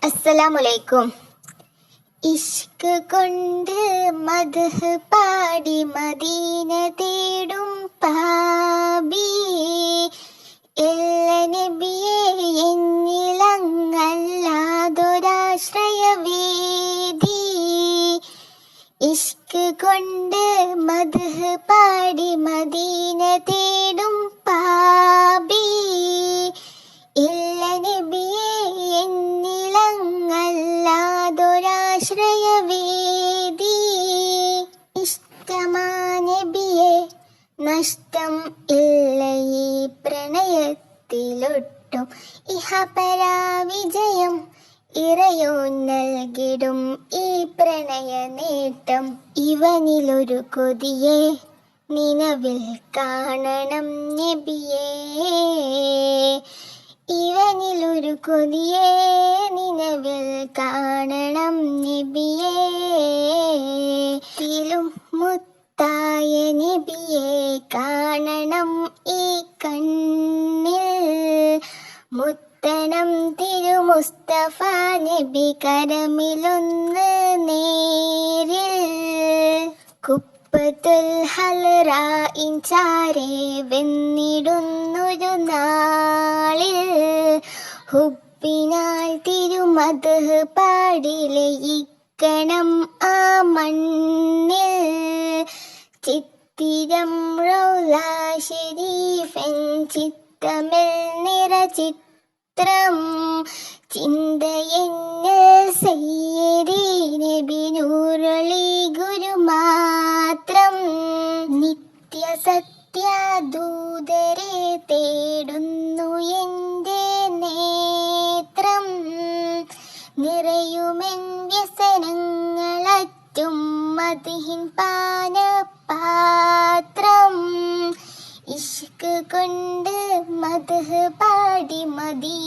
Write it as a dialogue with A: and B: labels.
A: അസ്സലാമലൈക്കും. ഇഷ്ക് കൊണ്ട് മദ്ഹ് പാടി മദീന തേടും പാബി, എല്ല നബിയെ എന്നിലങ്ങല്ലാതൊരാശ്രയവേദി. ഇഷ്ക് കൊണ്ട് മദ്ഹ് പാടി മദീന തേടും പാബി, ഇല്ല നബിയെ എന്നിലങ്ങല്ലാതൊരാശ്രയവേദി. ഇഷ്ടമാ നബിയെ നഷ്ടം ഇല്ല ഈ പ്രണയത്തിലൊട്ടും, ഇഹപരാവിജയം ഇറയോ നൽകിടും ഈ പ്രണയ നേട്ടം. ഇവനിലൊരു കൊതിയെ നിലവിൽ കാണണം നബിയേ, ഇവനിലൊരു കൊതിയെ നിലവിൽ കാണണം നബിയേ. തിലും മുത്തായ നബിയെ കാണണം ഈ കണ്ണിൽ, മുത്തണം തിരു മുസ്തഫ നബി കരമിലൊന്ന് നേരിൽ. കുപ്പത്തുൽ ഹൽറായിൻ ചാരേ വെന്നിടുന്നൊരു നാളിൽ, ഹുബ്ബിനാൽ തിരുമദ്ഹ് പാടി ലയിക്കണം ആ മണ്ണിൽ. ചിത്തിരം റൗള ശരീഫൻ ചിത്തമിൽ നിറചിത്രം, ചിന്തയെന്നിൽ സയ്യിദി നബി നൂറൊളി ഗുരുമാത്രം. നിത്യസത്യദൂതരെ തേടുന്നു എൻ്റെ നേത്രം, നിറയുമെൻ വ്യസനങ്ങളറ്റും മദ്ഹിൻ പാനപാത്രം. ഇഷ്ക് കൊണ്ട് മദ്ഹ് പാടി മദീന